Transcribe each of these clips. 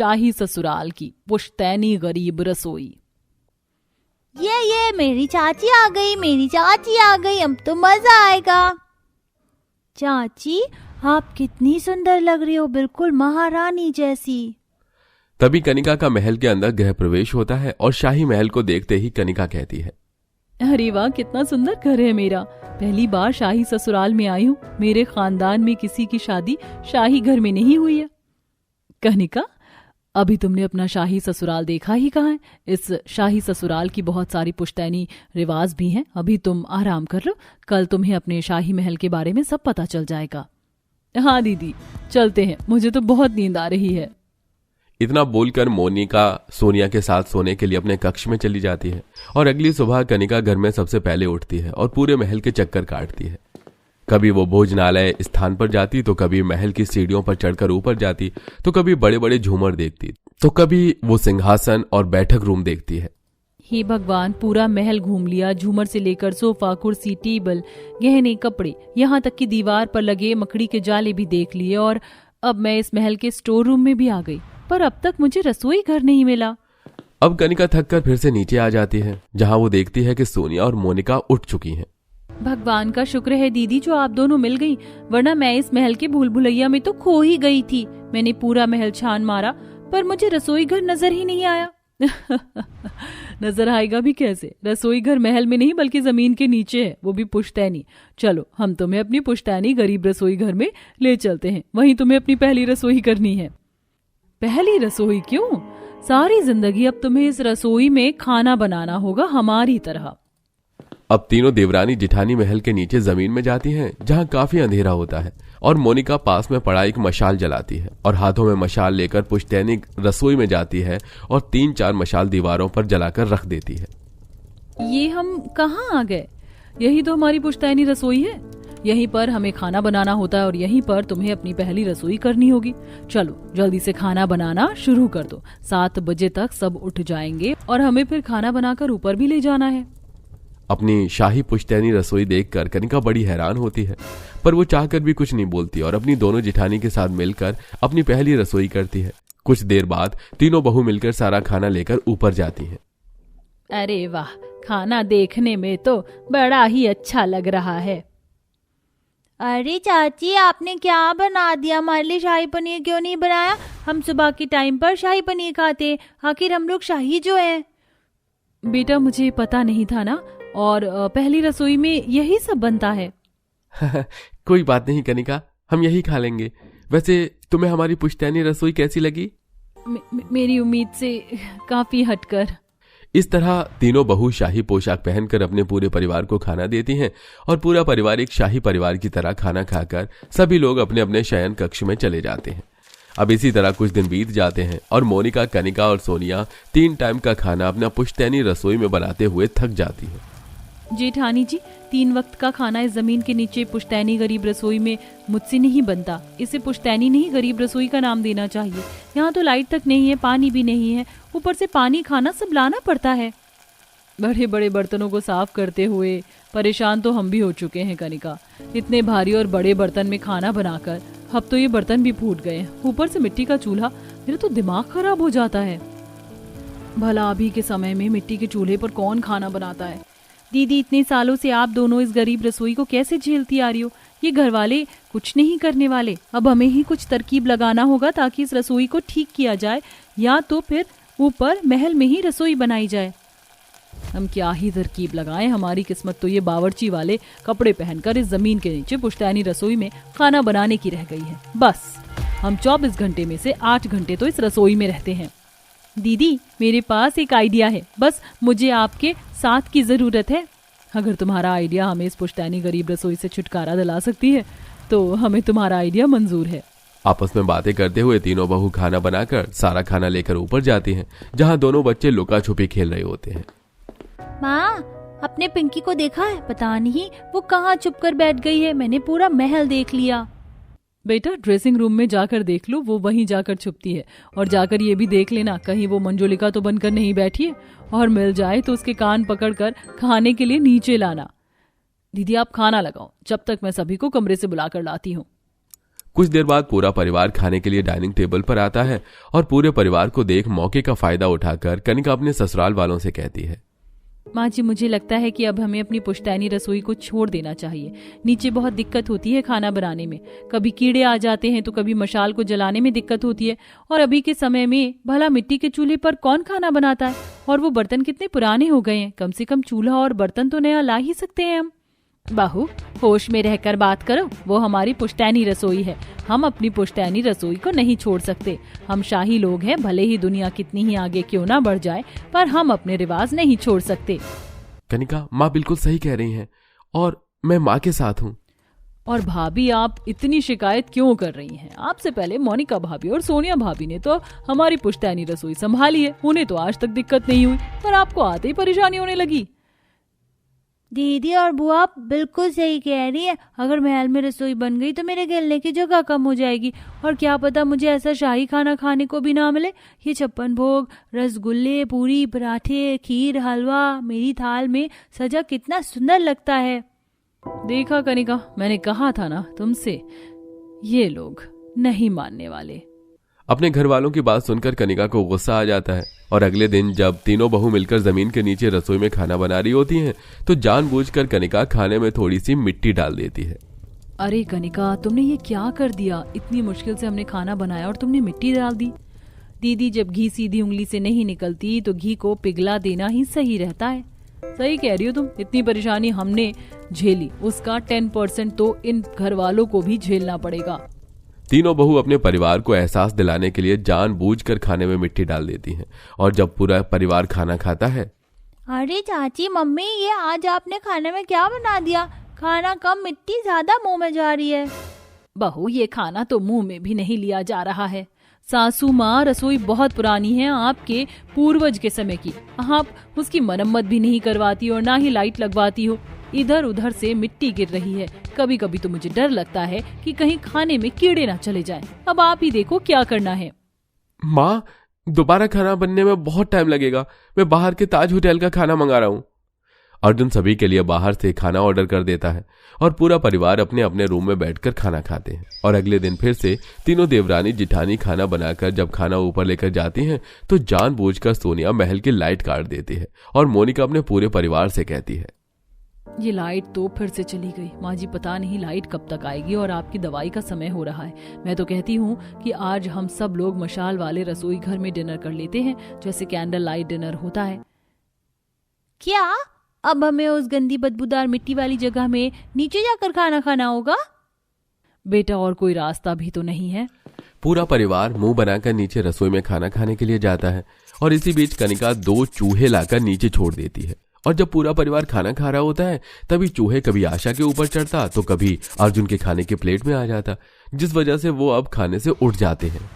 शाही ससुराल की पुश्तैनी गरीब रसोई। ये मेरी चाची आ गई, मेरी चाची आ गई, अब तो मजा आएगा। चाची आप कितनी सुंदर लग रही हो, बिल्कुल महारानी जैसी। तभी कनिका का महल के अंदर गृह प्रवेश होता है और शाही महल को देखते ही कनिका कहती है, अरे वाह, कितना सुंदर घर है मेरा। पहली बार शाही ससुराल में आई हूँ। मेरे खानदान में किसी की शादी शाही घर में नहीं हुई है। कनिका, अभी तुमने अपना शाही ससुराल देखा ही कहाँ है? इस शाही ससुराल की बहुत सारी पुश्तैनी रिवाज भी हैं। अभी तुम आराम कर लो, कल तुम्हें अपने शाही महल के बारे में सब पता चल जाएगा। हाँ दीदी, चलते हैं, मुझे तो बहुत नींद आ रही है। इतना बोलकर मोनिका सोनिया के साथ सोने के लिए अपने कक्ष में चली जाती है और अगली सुबह कनिका घर में सबसे पहले उठती है और पूरे महल के चक्कर काटती है। कभी वो भोजनालय स्थान पर जाती, तो कभी महल की सीढ़ियों पर चढ़कर ऊपर जाती, तो कभी बड़े बड़े झूमर देखती, तो कभी वो सिंहासन और बैठक रूम देखती है। हे भगवान, पूरा महल घूम लिया, झूमर से लेकर सोफा, कुर्सी, टेबल, गहने, कपड़े, यहाँ तक कि दीवार पर लगे मकड़ी के जाले भी देख लिए। और अब मैं इस महल के स्टोर रूम में भी आ गई, पर अब तक मुझे रसोई घर नहीं मिला। अब कनिका थककर फिर से नीचे आ जाती है, जहाँ वो देखती है कि सोनिया और मोनिका उठ चुकी हैं। भगवान का शुक्र है दीदी जो आप दोनों मिल गई, वरना मैं इस महल के भूल भुलैया में तो खो ही गई थी। मैंने पूरा महल छान मारा, पर मुझे रसोई घर नजर ही नहीं आया। नजर आएगा भी कैसे? रसोई घर महल में नहीं बल्कि जमीन के नीचे है, वो भी पुश्तैनी। चलो, हम तुम्हें अपनी पुश्तैनी गरीब रसोई घर में ले चलते हैं, वहीं तुम्हें अपनी पहली रसोई करनी है। पहली रसोई क्यों? सारी जिंदगी अब तुम्हें इस रसोई में खाना बनाना होगा हमारी तरह। अब तीनों देवरानी जिठानी महल के नीचे जमीन में जाती हैं, जहां काफी अंधेरा होता है, और मोनिका पास में पड़ा एक मशाल जलाती है और हाथों में मशाल लेकर पुश्तैनी रसोई में जाती है और 3-4 मशाल दीवारों पर जलाकर रख देती है। ये हम कहाँ आ गए? यही तो हमारी पुश्तैनी रसोई है। यहीं पर हमें खाना बनाना होता है और यहीं पर तुम्हें अपनी पहली रसोई करनी होगी। चलो जल्दी से खाना बनाना शुरू कर दो। 7 बजे तक सब उठ जाएंगे और हमें फिर खाना बनाकर ऊपर भी ले जाना है। अपनी शाही पुश्तैनी रसोई देखकर कनिका बड़ी हैरान होती है, पर वो चाहकर भी कुछ नहीं बोलती और अपनी दोनों जिठानी के साथ मिलकर अपनी पहली रसोई करती है। कुछ देर बाद तीनों बहू मिलकर सारा खाना लेकर ऊपर जाती हैं। अरे वाह, खाना देखने में तो बड़ा ही अच्छा लग रहा है। अरे चाची, आपने क्या बना दिया? हमारे लिए शाही पनीर क्यों नहीं बनाया? हम सुबह के टाइम पर शाही पनीर खाते, आखिर हम लोग शाही जो हैं। बेटा, मुझे पता नहीं था ना, और पहली रसोई में यही सब बनता है। कोई बात नहीं कनिका, हम यही खा लेंगे। वैसे तुम्हें हमारी पुश्तैनी रसोई कैसी लगी? मेरी उम्मीद से काफी हटकर। इस तरह तीनों बहू शाही पोशाक पहनकर अपने पूरे परिवार को खाना देती हैं और पूरा परिवार एक शाही परिवार की तरह खाना खाकर सभी लोग अपने अपने शयन कक्ष में चले जाते हैं। अब इसी तरह कुछ दिन बीत जाते हैं और मोनिका, कनिका और सोनिया 3 टाइम का खाना अपना पुश्तैनी रसोई में बनाते हुए थक जाती है। जेठानी जी, 3 वक्त का खाना इस जमीन के नीचे पुश्तैनी गरीब रसोई में मुझसे नहीं बनता। इसे पुश्तैनी नहीं गरीब रसोई का नाम देना चाहिए। यहाँ तो लाइट तक नहीं है, पानी भी नहीं है, ऊपर से पानी खाना सब लाना पड़ता है। बड़े बड़े बर्तनों को साफ करते हुए परेशान तो हम भी हो चुके हैं कनिका। इतने भारी और बड़े बर्तन में खाना बनाकर अब तो ये बर्तन भी फूट गए, ऊपर से मिट्टी का चूल्हा। मेरा तो दिमाग खराब हो जाता है। भला अभी के समय में मिट्टी के चूल्हे पर कौन खाना बनाता है? दीदी, इतने सालों से आप दोनों इस गरीब रसोई को कैसे झेलती आ रही हो? ये घर वाले कुछ नहीं करने वाले। अब हमें ही कुछ तरकीब लगाना होगा ताकि इस रसोई को ठीक किया जाए, या तो फिर ऊपर महल में ही रसोई बनाई जाए। हम क्या ही तरकीब लगाएं, हमारी किस्मत तो ये बावर्ची वाले कपड़े पहनकर इस जमीन के नीचे पुश्तैनी रसोई में खाना बनाने की रह गई है। बस हम 24 घंटे में से 8 घंटे तो इस रसोई में रहते हैं। दीदी, मेरे पास एक आइडिया है, बस मुझे आपके साथ की जरूरत है। अगर तुम्हारा आइडिया हमें इस पुश्तैनी गरीब रसोई से छुटकारा दिला सकती है तो हमें तुम्हारा आइडिया मंजूर है। आपस में बातें करते हुए तीनों बहू खाना बनाकर सारा खाना लेकर ऊपर जाती हैं, जहां दोनों बच्चे लुका छुपी खेल रहे होते हैं। माँ, अपने पिंकी को देखा है? पता नहीं वो कहाँ छुप कर बैठ गई है। मैंने पूरा महल देख लिया। बेटा, ड्रेसिंग रूम में जाकर देख लो, वो वहीं जाकर छुपती है। और जाकर ये भी देख लेना कहीं वो मंजुलिका तो बनकर नहीं बैठी है, और मिल जाए तो उसके कान पकड़कर खाने के लिए नीचे लाना। दीदी, आप खाना लगाओ, जब तक मैं सभी को कमरे से बुलाकर लाती हूँ। कुछ देर बाद पूरा परिवार खाने के लिए डाइनिंग टेबल पर आता है और पूरे परिवार को देख मौके का फायदा उठाकर कनिका अपने ससुराल वालों से कहती है, माँ जी, मुझे लगता है कि अब हमें अपनी पुश्तैनी रसोई को छोड़ देना चाहिए। नीचे बहुत दिक्कत होती है खाना बनाने में, कभी कीड़े आ जाते हैं तो कभी मशाल को जलाने में दिक्कत होती है। और अभी के समय में भला मिट्टी के चूल्हे पर कौन खाना बनाता है? और वो बर्तन कितने पुराने हो गए हैं, कम से कम चूल्हा और बर्तन तो नया ला ही सकते हैं हम। बहू, होश में रहकर बात करो, वो हमारी पुश्तैनी रसोई है। हम अपनी पुश्तैनी रसोई को नहीं छोड़ सकते। हम शाही लोग हैं, भले ही दुनिया कितनी ही आगे क्यों ना बढ़ जाए, पर हम अपने रिवाज नहीं छोड़ सकते। कनिका, माँ बिल्कुल सही कह रही हैं और मैं माँ के साथ हूँ। और भाभी, आप इतनी शिकायत क्यों कर रही हैं? आपसे पहले मोनिका भाभी और सोनिया भाभी ने तो हमारी पुश्तैनी रसोई संभाली है, उन्हें तो आज तक दिक्कत नहीं हुई, पर आपको आते ही परेशानी होने लगी। दीदी और बुआ बिल्कुल सही कह रही है। अगर महल में रसोई बन गई तो मेरे खेलने की जगह कम हो जाएगी, और क्या पता मुझे ऐसा शाही खाना खाने को भी ना मिले। ये 56 भोग, रसगुल्ले, पूरी, पराठे, खीर, हलवा मेरी थाल में सजा कितना सुंदर लगता है। देखा कनिका, मैंने कहा था ना तुमसे, ये लोग नहीं मानने वाले। अपने घर वालों की बात सुनकर कनिका को गुस्सा आ जाता है और अगले दिन जब तीनों बहू मिलकर जमीन के नीचे रसोई में खाना बना रही होती हैं, तो जानबूझकर कनिका खाने में थोड़ी सी मिट्टी डाल देती है। अरे कनिका, तुमने ये क्या कर दिया? इतनी मुश्किल से हमने खाना बनाया और तुमने मिट्टी डाल दी। दीदी, जब घी सीधी उंगली से नहीं निकलती तो घी को पिघला देना ही सही रहता है। सही कह रही हो तुम, इतनी परेशानी हमने झेली, उसका 10% तो इन घर वालों को भी झेलना पड़ेगा। तीनों बहू अपने परिवार को एहसास दिलाने के लिए जानबूझकर खाने में मिट्टी डाल देती हैं और जब पूरा परिवार खाना खाता है, अरे चाची, मम्मी, ये आज आपने खाने में क्या बना दिया? खाना कम, मिट्टी ज्यादा मुंह में जा रही है। बहू, ये खाना तो मुंह में भी नहीं लिया जा रहा है। सासू माँ, रसोई बहुत पुरानी है, आपके पूर्वज के समय की। आप उसकी मरम्मत भी नहीं करवाती और ना ही लाइट लगवाती हो। इधर उधर से मिट्टी गिर रही है। कभी कभी तो मुझे डर लगता है कि कहीं खाने में कीड़े ना चले जाएं। अब आप ही देखो क्या करना है। माँ, दोबारा खाना बनने में बहुत टाइम लगेगा। मैं बाहर के ताज होटल का खाना मंगा रहा हूँ। अर्जुन सभी के लिए बाहर से खाना ऑर्डर कर देता है और पूरा परिवार अपने अपने रूम में बैठकर खाना खाते हैं। और अगले दिन फिर से तीनों देवरानी जिठानी खाना बनाकर जब खाना ऊपर लेकर जाती हैं तो जानबूझकर सोनिया महल की लाइट काट देती है और मोनिका अपने पूरे परिवार से कहती है, ये लाइट तो फिर से चली गई। माँ जी, पता नहीं लाइट कब तक आएगी और आपकी दवाई का समय हो रहा है। मैं तो कहती हूँ कि आज हम सब लोग मशाल वाले रसोई घर में डिनर कर लेते हैं, जैसे कैंडल लाइट डिनर होता है। क्या अब हमें उस गंदी बदबूदार मिट्टी वाली जगह में नीचे जाकर खाना खाना होगा? बेटा, और कोई रास्ता भी तो नहीं है। पूरा परिवार मुंह बनाकर नीचे रसोई में खाना खाने के लिए जाता है और इसी बीच कनिका 2 चूहे लाकर नीचे छोड़ देती है। और जब पूरा परिवार खाना खा रहा होता है तभी चूहे कभी आशा के ऊपर चढ़ता तो कभी अर्जुन के खाने के प्लेट में आ जाता, जिस वजह से वो अब खाने से उठ जाते हैं।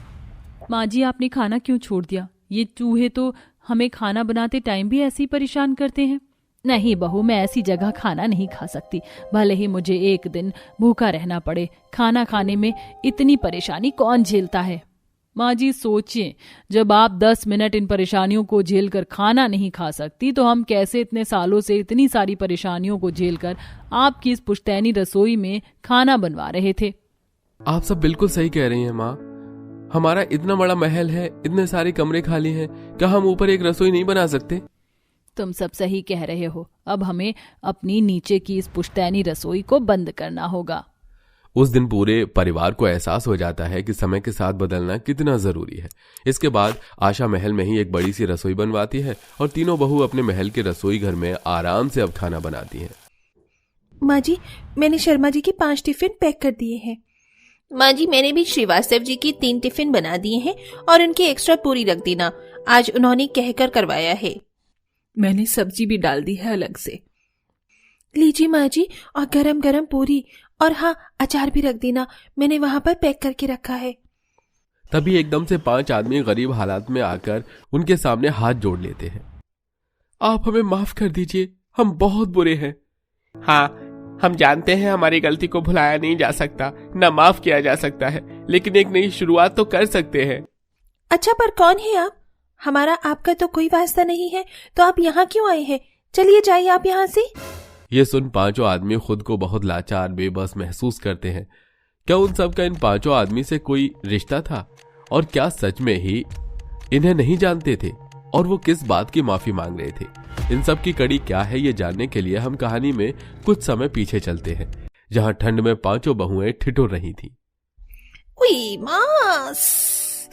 माँ जी, आपने खाना क्यों छोड़ दिया? ये चूहे तो हमें खाना बनाते टाइम भी ऐसे ही परेशान करते हैं। नहीं बहू, मैं ऐसी जगह खाना नहीं खा सकती, भले ही मुझे एक दिन भूखा रहना पड़े। खाना खाने में इतनी परेशानी कौन झेलता है? माँ जी, सोचिए, जब आप 10 मिनट इन परेशानियों को झेलकर खाना नहीं खा सकती तो हम कैसे इतने सालों से इतनी सारी परेशानियों को झेलकर आपकी इस पुश्तैनी रसोई में खाना बनवा रहे थे। आप सब बिल्कुल सही कह रही हैं माँ। हमारा इतना बड़ा महल है, इतने सारे कमरे खाली हैं, क्या हम ऊपर एक रसोई नहीं बना सकते? तुम सब सही कह रहे हो। अब हमें अपनी नीचे की इस पुश्तैनी रसोई को बंद करना होगा। उस दिन पूरे परिवार को एहसास हो जाता है कि समय के साथ बदलना कितना जरूरी है। इसके बाद आशा महल में ही एक बड़ी सी रसोई बनवाती है और तीनों बहू अपने महल के रसोई घर में आराम से अब खाना बनाती हैं। माँ जी, मैंने शर्मा जी के 5 टिफिन पैक कर दिए हैं। माँ जी, मैंने भी श्रीवास्तव जी की 3 टिफिन बना दिए हैं और उनकी एक्स्ट्रा पूरी रख देना, आज उन्होंने कहकर करवाया है। मैंने सब्जी भी डाल दी है अलग से। लीजिए माँ जी, और गरम गरम पूरी, और हाँ, अचार भी रख देना, मैंने वहां पर पैक करके रखा है। तभी एकदम से 5 आदमी गरीब हालात में आकर उनके सामने हाथ जोड़ लेते हैं। आप हमें माफ कर दीजिए, हम बहुत बुरे हैं। हाँ, हम जानते हैं हमारी गलती को भुलाया नहीं जा सकता, न माफ किया जा सकता है, लेकिन एक नई शुरुआत तो कर सकते हैं। अच्छा, पर कौन है आप? हमारा आपका तो कोई वास्ता नहीं है, तो आप यहाँ क्यों आए हैं? चलिए जाइए आप यहाँ से। ये सुन 5 आदमी खुद को बहुत लाचार बेबस महसूस करते हैं क्या उन सब का इन पांचों आदमी से कोई रिश्ता था? और क्या सच में ही इन्हें नहीं जानते थे? और वो किस बात की माफी मांग रहे थे? इन सब की कड़ी क्या है, ये जानने के लिए हम कहानी में कुछ समय पीछे चलते हैं, जहां ठंड में पांचों बहुएं ठिठुर रही थी। उई मास,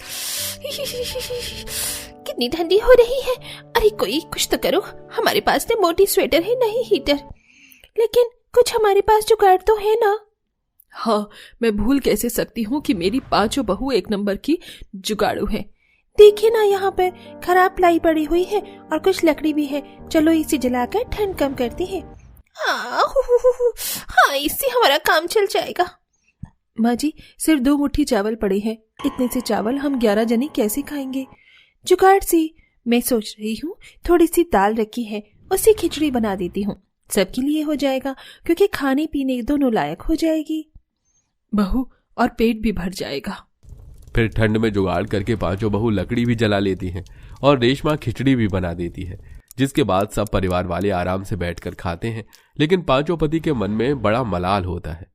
कितनी ठंडी हो रही है। अरे कोई कुछ तो करो, हमारे पास तो मोटी स्वेटर है, नहीं हीटर। लेकिन कुछ हमारे पास जुगाड़ तो है ना। हाँ, मैं भूल कैसे सकती हूँ कि मेरी पांचों बहू एक नंबर की जुगाड़ू है। देखिए ना, यहाँ पे खराब प्लाई पड़ी हुई है और कुछ लकड़ी भी है। चलो इसे जलाकर ठंड कम करते हैं। हाँ, इससे हमारा काम चल जाएगा। माँ जी, सिर्फ 2 मुट्ठी चावल पड़े हैं। इतने से चावल हम 11 जने कैसे खाएंगे? जुगाड़ से मैं सोच रही हूँ, थोड़ी सी दाल रखी है, उससे खिचड़ी बना देती हूँ। सबके लिए हो जाएगा, क्योंकि खाने पीने दोनों लायक हो जाएगी। बहू, और पेट भी भर जाएगा। फिर ठंड में जुगाड़ करके पांचों बहू लकड़ी भी जला लेती हैं और रेशमा खिचड़ी भी बना देती है, जिसके बाद सब परिवार वाले आराम से बैठकर खाते हैं। लेकिन पांचों पति के मन में बड़ा मलाल होता है।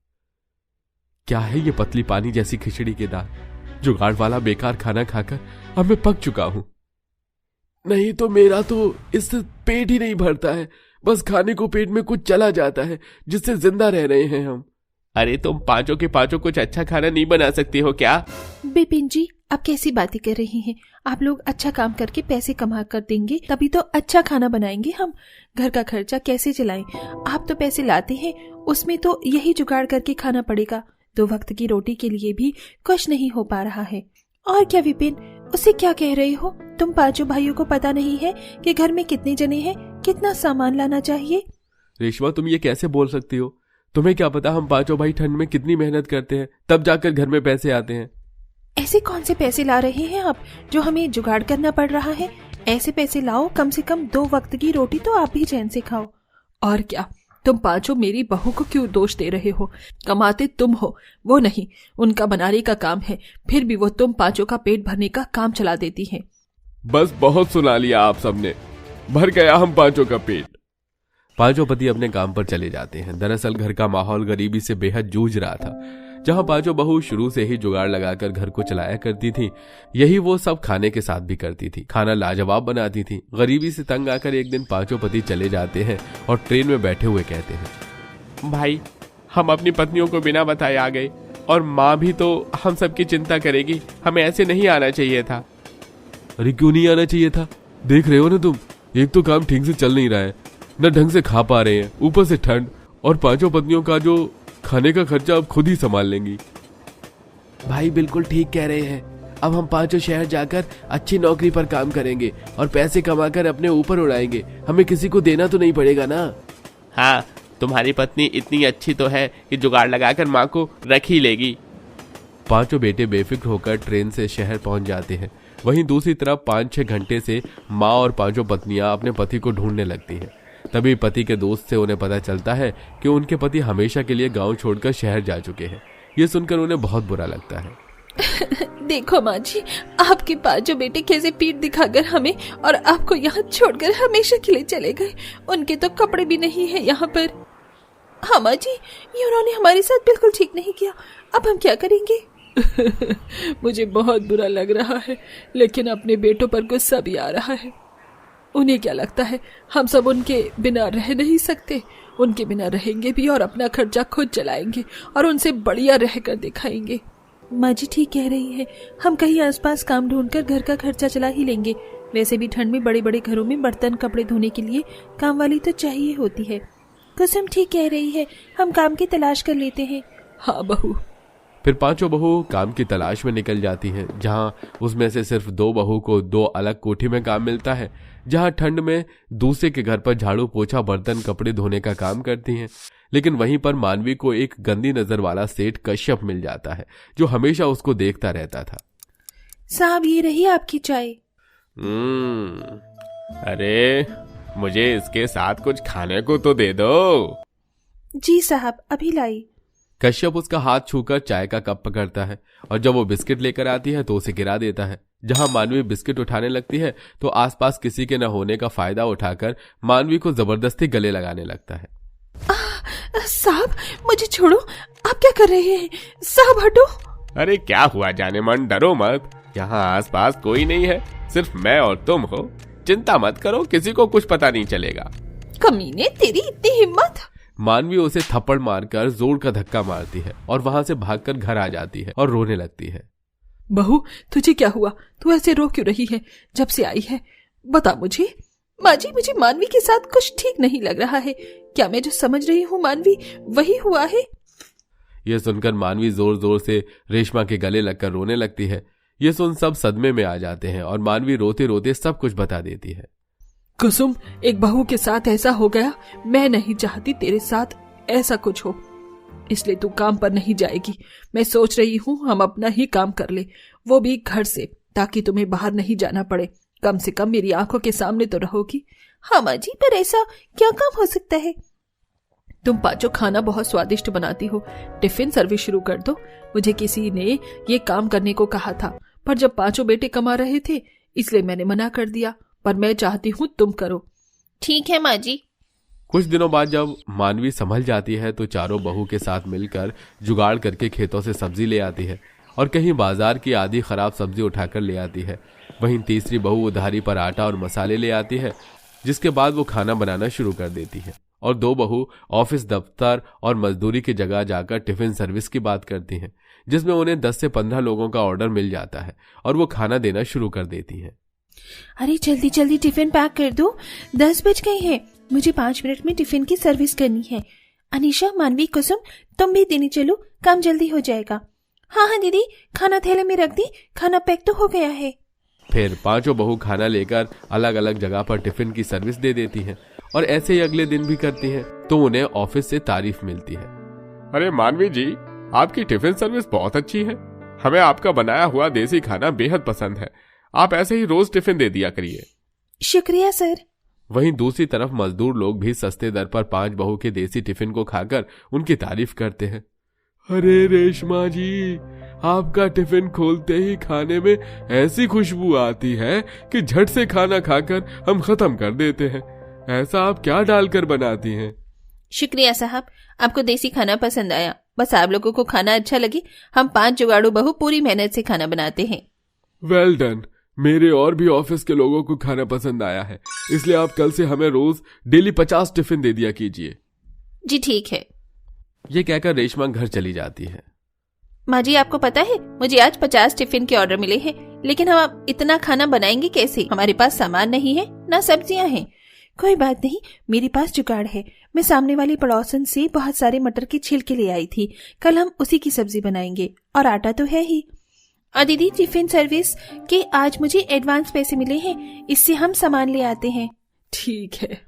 क्या है ये पतली पानी जैसी खिचड़ी के दाल? जुगाड़ वाला बेकार खाना खाकर अब मैं पक चुका हूं। नहीं तो मेरा तो इससे पेट ही नहीं भरता है, बस खाने को पेट में कुछ चला जाता है जिससे जिंदा रह रहे हैं हम। अरे तुम पांचों के पांचों कुछ अच्छा खाना नहीं बना सकती हो क्या? बिपिन जी, आप कैसी बातें कर रही हैं? आप लोग अच्छा काम करके पैसे कमा कर देंगे, तभी तो अच्छा खाना बनाएंगे हम। घर का खर्चा कैसे चलाएं? आप तो पैसे लाते हैं, उसमें तो यही जुगाड़ करके खाना पड़ेगा। 2 वक्त की रोटी के लिए भी कुछ नहीं हो पा रहा है। और क्या विपिन, उसे क्या कह रहे हो? तुम पांचों भाइयों को पता नहीं है कि घर में कितने जने हैं, कितना सामान लाना चाहिए? रेशमा, तुम ये कैसे बोल सकती हो? तुम्हें क्या पता हम पांचों भाई ठंड में कितनी मेहनत करते हैं, तब जाकर घर में पैसे आते हैं। ऐसे कौन से पैसे ला रहे हैं आप, जो हमें जुगाड़ करना पड़ रहा है? ऐसे पैसे लाओ, कम से कम 2 वक्त की रोटी तो आप भी चैन से खाओ। और क्या, तुम पांचों मेरी बहू को क्यों दोष दे रहे हो? कमाते तुम हो, वो नहीं। उनका बनाने का काम है, फिर भी वो तुम पांचों का पेट भरने का काम चला देती है। बस बहुत सुना लिया आप सबने, भर गया हम पांचों का पेट। पांचों पति अपने काम पर चले जाते हैं। दरअसल घर का माहौल गरीबी से बेहद जूझ रहा था। जहां पांचों बहू शुरू से ही जुगाड़ लगाकर घर को चलाया करती थी, यही वो सब खाने के साथ भी करती थी। खाना लाजवाब बनाती थी। गरीबी से तंग आकर एक दिन पांचों पति चले जाते हैं और ट्रेन में बैठे हुए कहते हैं, भाई, हम अपनी पत्नियों को बिना बताए आ गए, और माँ भी तो हम सबकी चिंता करेगी। हमें ऐसे नहीं आना चाहिए था। अरे क्यों नहीं आना चाहिए था? देख रहे हो ना तुम, एक तो काम ठीक से चल नहीं रहा है, न ढंग से खा पा रहे हैं, ऊपर से ठंड, और पांचों पत्नियों का जो खाने का खर्चा अब खुद ही संभाल लेंगी। भाई बिल्कुल ठीक कह रहे हैं। अब हम पांचों शहर जाकर अच्छी नौकरी पर काम करेंगे और पैसे कमाकर अपने ऊपर उड़ाएंगे। हमें किसी को देना तो नहीं पड़ेगा ना। हाँ, तुम्हारी पत्नी इतनी अच्छी तो है कि जुगाड़ लगाकर माँ को रख ही लेगी। पांचों बेटे बेफिक्र होकर ट्रेन से शहर पहुंच जाते हैं। वहीं दूसरी तरफ 5-6 घंटे से माँ और पांचों पत्नियां अपने पति को ढूंढने लगती हैं। तभी पति के दोस्त से उन्हें पता चलता है कि उनके पति हमेशा के लिए गांव छोड़कर शहर जा चुके हैं। ये सुनकर उन्हें बहुत बुरा लगता है। देखो माँ जी, आपके पांचों बेटे कैसे पीठ दिखाकर हमें और आपको यहाँ छोड़कर हमेशा के लिए चले गए। उनके तो कपड़े भी नहीं है यहाँ पर। हाँ माँ जी, ये उन्होंने हमारे साथ बिल्कुल ठीक नहीं किया। अब हम क्या करेंगे? मुझे बहुत बुरा लग रहा है, लेकिन अपने बेटों पर गुस्सा भी आ रहा है। उन्हें क्या लगता है हम सब उनके बिना रह नहीं सकते? उनके बिना रहेंगे भी और अपना खर्चा खुद चलाएंगे और उनसे बढ़िया रहकर दिखाएंगे। माँ जी ठीक कह रही है, हम कहीं आसपास काम ढूंढकर घर का खर्चा चला ही लेंगे। वैसे भी ठंड में बड़े बड़े घरों में बर्तन कपड़े धोने के लिए काम वाली तो चाहिए होती है। कसम ठीक कह रही है, हम काम की तलाश कर लेते हैं। हाँ बहू। फिर पांचों बहू काम की तलाश में निकल जाती हैं, जहां उसमें से सिर्फ 2 बहू को 2 अलग कोठी में काम मिलता है, जहां ठंड में दूसरे के घर पर झाड़ू पोछा बर्तन कपड़े धोने का काम करती हैं। लेकिन वहीं पर मानवी को एक गंदी नजर वाला सेठ कश्यप मिल जाता है, जो हमेशा उसको देखता रहता था। साहब, ये रही आपकी चाय। अरे मुझे इसके साथ कुछ खाने को तो दे दो। जी साहब, अभी लाई। कश्यप उसका हाथ छूकर चाय का कप पकड़ता है और जब वो बिस्किट लेकर आती है तो उसे गिरा देता है। जहां मानवी बिस्किट उठाने लगती है तो आसपास किसी के न होने का फायदा उठाकर मानवी को जबरदस्ती गले लगाने लगता है। साहब मुझे छोड़ो, आप क्या कर रहे हैं? साहब हटो। अरे क्या हुआ जाने मन, डरो मत, यहाँ आसपास कोई नहीं है, सिर्फ मैं और तुम हो। चिंता मत करो, किसी को कुछ पता नहीं चलेगा। कमीने, तेरी इतनी हिम्मत! मानवी उसे थप्पड़ मारकर जोर का धक्का मारती है और वहां से भागकर घर आ जाती है और रोने लगती है। बहू, तुझे क्या हुआ? तू ऐसे रो क्यों रही है जब से आई है? बता मुझे। माँ जी, मुझे मानवी के साथ कुछ ठीक नहीं लग रहा है। क्या मैं जो समझ रही हूँ मानवी वही हुआ है? यह सुनकर मानवी जोर जोर से रेशमा के गले लगकर रोने लगती है। यह सुन सब सदमे में आ जाते हैं और मानवी रोते रोते सब कुछ बता देती है। कुसुम, एक बहू के साथ ऐसा हो गया। मैं नहीं चाहती तेरे साथ ऐसा कुछ हो, इसलिए तू काम पर नहीं जाएगी। मैं सोच रही हूँ हम अपना ही काम कर ले, वो भी घर से, ताकि तुम्हें बाहर नहीं जाना पड़े। कम से कम मेरी आंखों के सामने तो रहोगी। हाँ माँ जी, पर ऐसा क्या काम हो सकता है? तुम पांचों खाना बहुत स्वादिष्ट बनाती हो, टिफिन सर्विस शुरू कर दो। मुझे किसी ने ये काम करने को कहा था, पर जब पांचों बेटे कमा रहे थे इसलिए मैंने मना कर दिया, पर मैं चाहती हूँ तुम करो। ठीक है माँ जी। कुछ दिनों बाद जब मानवी संभल जाती है तो चारों बहू के साथ मिलकर जुगाड़ करके खेतों से सब्जी ले आती है और कहीं बाजार की आधी खराब सब्जी उठाकर ले आती है। वहीं तीसरी बहू उधारी पर आटा और मसाले ले आती है, जिसके बाद वो खाना बनाना शुरू कर देती है। और दो बहू ऑफिस, दफ्तर और मजदूरी की जगह जाकर टिफिन सर्विस की बात करती हैं, जिसमें उन्हें 10 से 15 लोगों का ऑर्डर मिल जाता है और वो खाना देना शुरू कर देती हैं। अरे जल्दी जल्दी टिफिन पैक कर दो, 10 बज गए हैं। मुझे 5 मिनट में टिफिन की सर्विस करनी है। अनीशा, मानवी, कुसुम, तुम भी देने चलो, काम जल्दी हो जाएगा। हाँ हाँ दीदी, खाना थैले में रख दी, खाना पैक तो हो गया है। फिर पांचों बहू खाना लेकर अलग अलग जगह पर टिफिन की सर्विस दे देती हैं और ऐसे ही अगले दिन भी करती हैं, तो उन्हें ऑफिस से तारीफ मिलती है। अरे मानवी जी, आपकी टिफिन सर्विस बहुत अच्छी है। हमें आपका बनाया हुआ देसी खाना बेहद पसंद है। आप ऐसे ही रोज टिफिन दे दिया करिए। शुक्रिया सर। वहीं दूसरी तरफ मजदूर लोग भी सस्ते दर पर 5 बहू के देसी टिफिन को खाकर उनकी तारीफ करते हैं। अरे रेशमा जी, आपका टिफिन खोलते ही खाने में ऐसी खुशबू आती है कि झट से खाना खाकर हम खत्म कर देते हैं। ऐसा आप क्या डालकर बनाती हैं? शुक्रिया साहब, आपको देसी खाना पसंद आया। बस आप लोगों को खाना अच्छा लगे। हम 5 जुगाड़ू बहू पूरी मेहनत से खाना बनाते हैं। Well done. मेरे और भी ऑफिस के लोगों को खाना पसंद आया है, इसलिए आप कल से हमें रोज डेली 50 टिफिन दे दिया कीजिए। जी ठीक है। ये कहकर रेशमा घर चली जाती है। माँ जी, आपको पता है मुझे आज 50 टिफिन के ऑर्डर मिले हैं, लेकिन हम अब इतना खाना बनाएंगे कैसे? हमारे पास सामान नहीं है, ना सब्जियां हैं। कोई बात नहीं, मेरे पास जुगाड़ है। मैं सामने वाली पड़ोसन से बहुत सारे मटर के छिलके ले आई थी। कल हम उसी की सब्जी बनाएंगे और आटा तो है ही। और दीदी, टिफिन सर्विस के आज मुझे एडवांस पैसे मिले हैं, इससे हम सामान ले आते हैं। ठीक है।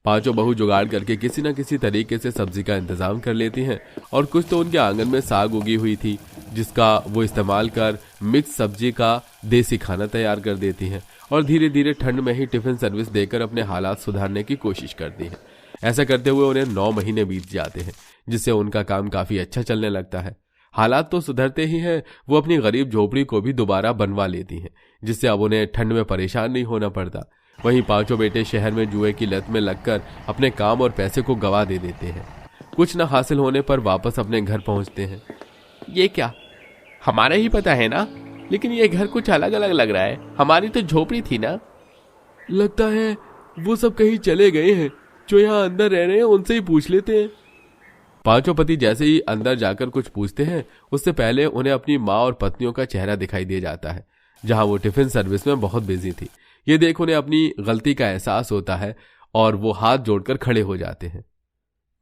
पांचों बहू जुगाड़ करके किसी न किसी तरीके से सब्जी का इंतजाम कर लेती हैं और कुछ तो उनके आंगन में साग उगी हुई थी, जिसका वो इस्तेमाल कर मिक्स सब्जी का देसी खाना तैयार कर देती हैं और धीरे धीरे ठंड में ही टिफिन सर्विस देकर अपने हालात सुधारने की कोशिश करती हैं। ऐसा करते हुए उन्हें 9 महीने बीत जाते हैं, जिससे उनका काम काफी अच्छा चलने लगता है। हालात तो सुधरते ही हैं, वो अपनी गरीब झोपड़ी को भी दोबारा बनवा लेती हैं, जिससे अब उन्हें ठंड में परेशान नहीं होना पड़ता। वहीं पांचों बेटे शहर में जुए की लत में लगकर अपने काम और पैसे को गवा दे देते हैं। कुछ न हासिल होने पर वापस अपने घर पहुंचते हैं। ये क्या, हमारा ही पता है ना, लेकिन ये घर कुछ अलग अलग लग रहा है। हमारी तो झोपड़ी थी ना। लगता है वो सब कहीं चले गए हैं। जो यहाँ अंदर रह रहे हैं उनसे ही पूछ लेते हैं। पांचों पति जैसे ही अंदर जाकर कुछ पूछते हैं, उससे पहले उन्हें अपनी माँ और पत्नियों का चेहरा दिखाई दे जाता है, जहां वो टिफिन सर्विस में बहुत बिजी थी। ये देख उन्हें अपनी गलती का एहसास होता है और वो हाथ जोड़कर खड़े हो जाते हैं।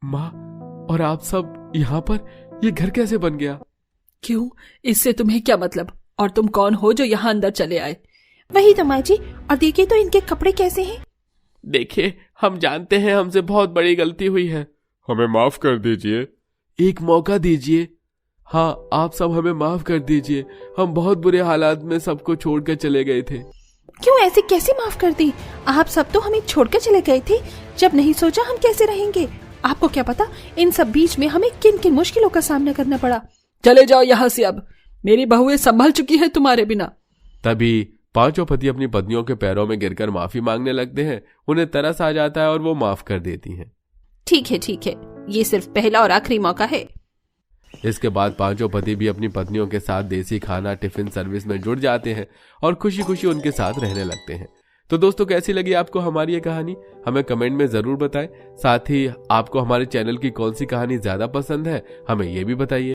माँ, और आप सब यहाँ पर? ये घर कैसे बन गया? क्यों, इससे तुम्हें क्या मतलब? और तुम कौन हो जो यहाँ अंदर चले आए? वही तो माँ जी, और देखिए तो इनके कपड़े कैसे हैं। देखिए, हम जानते हैं हमसे बहुत बड़ी गलती हुई है। हमें माफ कर दीजिए। एक मौका दीजिए। हाँ, आप सब हमें माफ कर दीजिए। हम बहुत बुरे हालात में सबको छोड़कर चले गए थे। क्यों, ऐसे कैसे माफ कर दी? आप सब तो हमें छोड़कर चले गए थे जब नहीं सोचा हम कैसे रहेंगे। आपको क्या पता इन सब बीच में हमें किन किन मुश्किलों का सामना करना पड़ा। चले जाओ यहाँ से, अब मेरी बहुएं संभल चुकी है तुम्हारे बिना। तभी पांचों पति अपनी पत्नियों के पैरों में गिरकर माफी मांगने लगते हैं। उन्हें तरस आ जाता है और वो माफ कर देती हैं। ठीक है, ये सिर्फ पहला और आखिरी मौका है। इसके बाद पांचों पति भी अपनी पत्नियों के साथ देसी खाना टिफिन सर्विस में जुड़ जाते हैं और खुशी खुशी उनके साथ रहने लगते हैं। तो दोस्तों, कैसी लगी आपको हमारी ये कहानी? हमें कमेंट में जरूर बताएं। साथ ही आपको हमारे चैनल की कौन सी कहानी ज्यादा पसंद है, हमें ये भी बताइए।